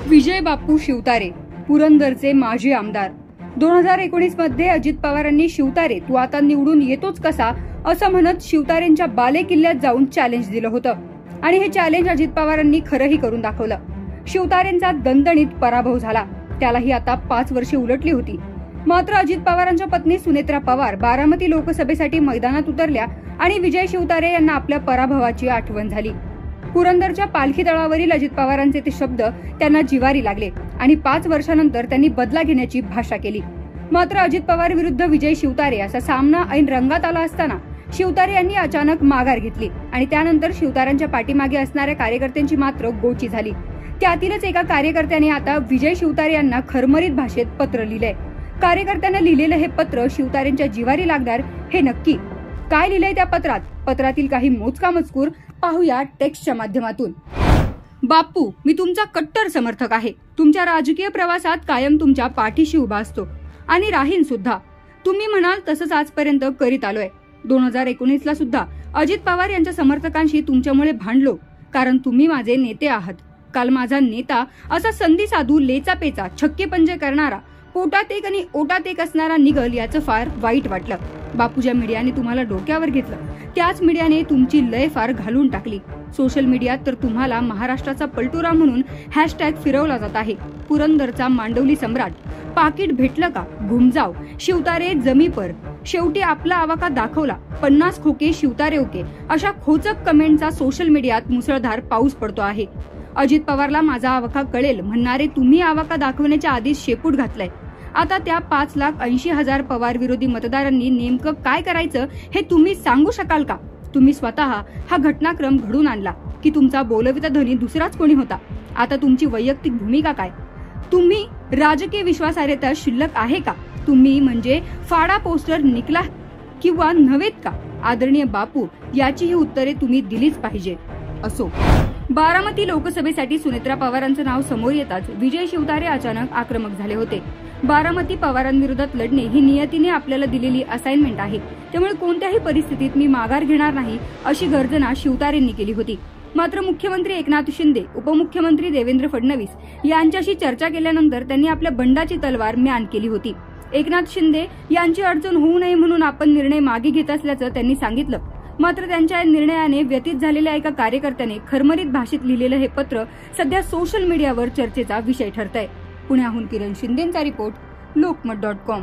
विजय बापू शिवतारे, पुरंदरचे माजी आमदार। 2019 मध्ये अजित पवारांनी शिवतारे तू आता निवडून येतोच कसा असं म्हणत शिवतारेंच्या बाले किल्ल्यात जाऊन चॅलेंज दिलं होतं आणि हे चॅलेंज अजित पवारांनी खरंही करून दाखवलं। शिवतारेंचा दणदणीत पराभव झाला। त्यालाही आता 5 वर्षे उलटली होती। मात्र अजित पवारांच्या पत्नी सुनेत्रा पवार बारामती लोकसभेसाठी मैदानात उतरल्या आणि विजय शिवतारे यांना आपल्या पराभवाची आठवण झाली। पुरंदरच्या पालखी तळावरील अजित पवारांचे ते शब्द त्यांना जिवारी लागले आणि 5 वर्षांनंतर त्यांनी बदला घेण्याची भाषा केली। मात्र अजित पवार विरुद्ध विजय शिवतारे असा सामना ऐन रंगात आला असताना शिवतारे यांनी अचानक माघार घेतली आणि त्यानंतर शिवतारांच्या पाठीमागे असणाऱ्या कार्यकर्त्यांची मात्र गोची झाली। त्यातीलच एका कार्यकर्त्याने आता विजय शिवतारे यांना खरमरीत भाषेत पत्र लिहिलंय। कार्यकर्त्यांना लिहिलेलं हे पत्र शिवतारेंच्या जिवारी लागणार हे नक्की। काय लिहिलंय त्या पत्रात? पत्रातील काही मोजका मजकूर पाहूया टेक्स्टच्या माध्यमातून। बापू, मी तुमचा कट्टर समर्थक आहे। तुमच्या राजकीय प्रवासात कायम तुमच्या पाठीशी उभा असतो आणि राहीन सुद्धा। तुम्ही म्हणाल तसंच आजपर्यंत करीत आलोय। 2019 ला सुद्धा अजित पवार यांच्या समर्थकांशी तुमच्यामुळे भांडलो, कारण तुम्ही माझे नेते आहात। काल माझा नेता असा संधी साधू लेचा पेचा छक्के पंजे करणारा, पोटात एक आणि ओटात एक असणारा निघल याचं फार वाईट वाटलं। बापू, ज्या मीडियाने तुम्हाला डोक्यावर घेतलं त्याच मीडियाने तुमची लय फार घालून टाकली। सोशल मीडियात तर तुम्हाला महाराष्ट्राचा पलटुरा म्हणून हॅशटॅग फिरवला जात आहे। पुरंदरचा मांडवली सम्राट, पाकिट भेटलं का, घुमजाव, शिवतारे जमी पर, शेवटी आपला आवाका दाखवला, 50 खोके शिवतारे ओके, अशा खोचक कमेंटचा सोशल मीडियात मुसळधार पाऊस पडतो आहे। अजित पवारला माझा आवाका कळेल म्हणणारे तुम्ही आवाका दाखवण्याच्या आधीच शेपूट घातलाय। आता त्या 5,80,000 पवार विरोधी मतदारांनी नेमकं काय करायचं हे तुम्ही सांगू शकाल का? तुम्ही स्वतः हा घटनाक्रम घडून आणला की तुमचा बोलविता धनी दुसराच कोणी होता? आता तुमची वैयक्तिक भूमिका काय? तुम्ही राजकीय विश्वासार्हता शिल्लक आहे का? तुम्ही म्हणजे फाडा पोस्टर निकला किंवा नव्हेत का? आदरणीय बापू, याची ही उत्तरे तुम्ही दिलीच पाहिजे। असो, बारामती लोकसभेसाठी सुनेत्रा पवारांचं नाव समोर येताच विजय शिवतारे अचानक आक्रमक झाले होते। बारामती पवारांविरोधात लढणे ही नियतीने आपल्याला दिलेली असाइनमेंट आहे, त्यामुळे कोणत्याही परिस्थितीत मी माघार घेणार नाही अशी गर्जना शिवतारेंनी केली होती। मात्र मुख्यमंत्री एकनाथ शिंदे, उपमुख्यमंत्री देवेंद्र फडणवीस यांच्याशी चर्चा केल्यानंतर त्यांनी आपल्या बंडाची तलवार म्यान केली होती। एकनाथ शिंदे यांची अडचण होऊ नये म्हणून आपण निर्णय मागे घेत असल्याचं त्यांनी सांगितलं। मात्र त्यांच्या या निर्णयाने व्यथित झालेल्या एका कार्यकर्त्याने खरमरीत भाषेत लिहिलेलं हे पत्र सध्या सोशल मीडियावर चर्चेचा विषय ठरतंय। पुण्याहून किरण शिंदेचा रिपोर्ट, लोकमत.com।